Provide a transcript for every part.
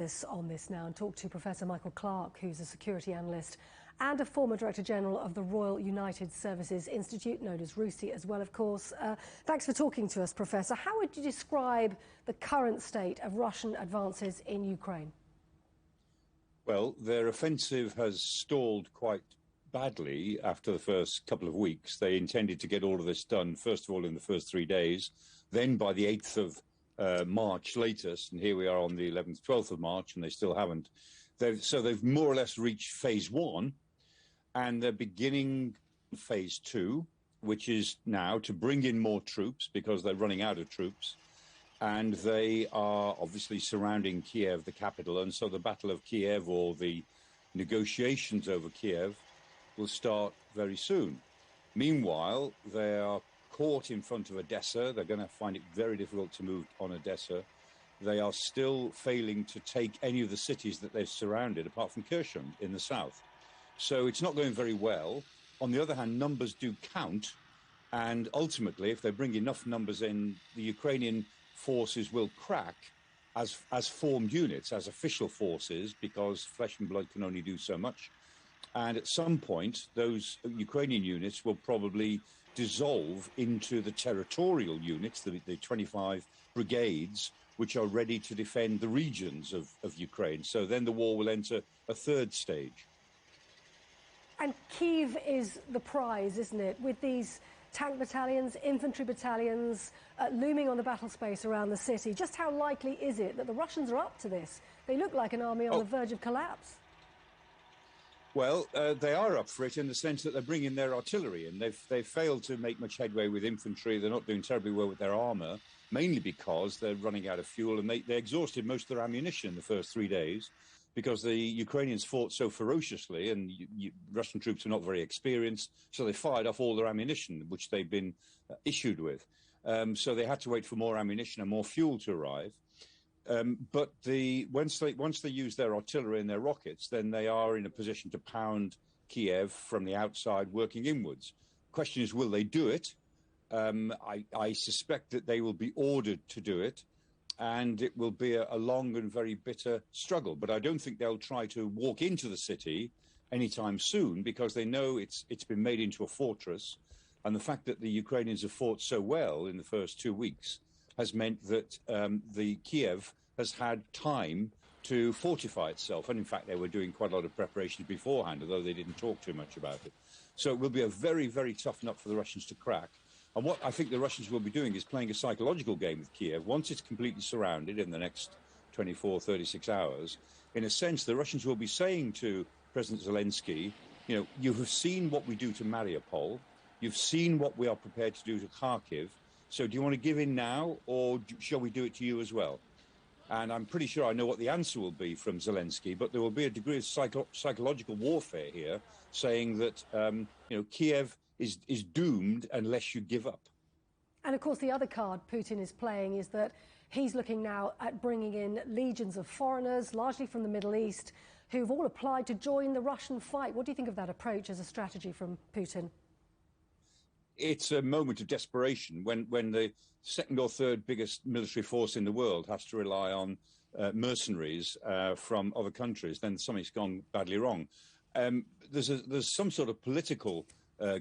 On this now and talk to Professor Michael Clarke, who's a security analyst and a former Director General of the Royal United Services Institute, known as RUSI as well, of course. Thanks for talking to us, Professor. How would you describe the current state of Russian advances in Ukraine? Well, their offensive has stalled quite badly after the first couple of weeks. They intended to get all of this done, first of all, in the first 3 days, then by the 8th of March latest, and here we are on the 11th, 12th of March, and they still haven't. They've more or less reached phase 1, and they're beginning phase 2, which is now to bring in more troops because they're running out of troops, and they are obviously surrounding Kiev, the capital, and so the Battle of Kiev, or the negotiations over Kiev, will start very soon. Meanwhile, they are caught in front of Odessa. They're going to find it very difficult to move on Odessa. They are still failing to take any of the cities that they've surrounded, apart from Kherson in the south. So it's not going very well. On the other hand, numbers do count. And ultimately, if they bring enough numbers in, the Ukrainian forces will crack as formed units, as official forces, because flesh and blood can only do so much. And at some point, those Ukrainian units will probably dissolve into the territorial units, the 25 brigades, which are ready to defend the regions of Ukraine. So then the war will enter a third stage. And Kyiv is the prize, isn't it? With these tank battalions, infantry battalions looming on the battle space around the city. Just how likely is it that the Russians are up to this? They look like an army on the verge of collapse. Well, they are up for it in the sense that they're bringing their artillery in. They've failed to make much headway with infantry. They're not doing terribly well with their armour, mainly because they're running out of fuel, and they exhausted most of their ammunition in the first 3 days because the Ukrainians fought so ferociously, and Russian troops are not very experienced, so they fired off all their ammunition, which they've been issued with. So they had to wait for more ammunition and more fuel to arrive. But once they use their artillery and their rockets, then they are in a position to pound Kiev from the outside, working inwards. Question is, will they do it? I suspect that they will be ordered to do it, and it will be a long and very bitter struggle. But I don't think they'll try to walk into the city anytime soon, because they know it's been made into a fortress, and the fact that the Ukrainians have fought so well in the first 2 weeks has meant that the Kiev has had time to fortify itself. And in fact, they were doing quite a lot of preparations beforehand, although they didn't talk too much about it. So it will be a very, very tough nut for the Russians to crack. And what I think the Russians will be doing is playing a psychological game with Kiev. Once it's completely surrounded in the next 24, 36 hours, in a sense, the Russians will be saying to President Zelensky, you know, you have seen what we do to Mariupol. You've seen what we are prepared to do to Kharkiv. So do you want to give in now, or shall we do it to you as well? And I'm pretty sure I know what the answer will be from Zelensky, but there will be a degree of psychological warfare here, saying that Kiev is doomed unless you give up. And of course, the other card Putin is playing is that he's looking now at bringing in legions of foreigners, largely from the Middle East, who've all applied to join the Russian fight. What do you think of that approach as a strategy from Putin? It's a moment of desperation when the second or third biggest military force in the world has to rely on mercenaries from other countries. Then something's gone badly wrong. There's some sort of political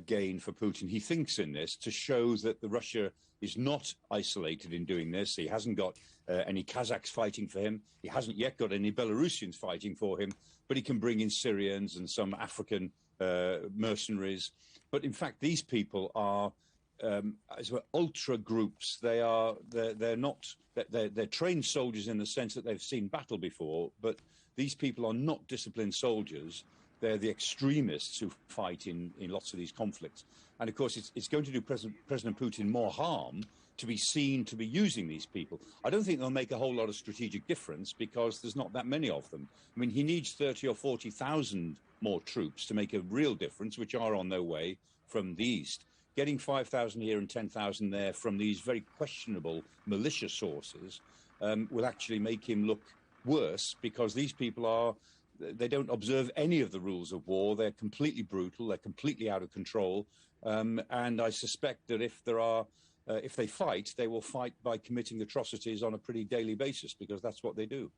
gain for Putin, he thinks, in this, to show that Russia is not isolated in doing this. He hasn't got any Kazakhs fighting for him. He hasn't yet got any Belarusians fighting for him, but he can bring in Syrians and some African mercenaries. But in fact, these people are ultra groups. They're trained soldiers in the sense that they've seen battle before, but these people are not disciplined soldiers. They're the extremists who fight in lots of these conflicts. And of course, it's going to do President Putin more harm to be seen to be using these people. I don't think they'll make a whole lot of strategic difference because there's not that many of them. I mean, he needs 30 or 40,000 more troops to make a real difference, which are on their way from the east. Getting 5,000 here and 10,000 there from these very questionable militia sources will actually make him look worse, because these people they don't observe any of the rules of war. They're completely brutal. They're completely out of control. And I suspect that if they fight, they will fight by committing atrocities on a pretty daily basis, because that's what they do.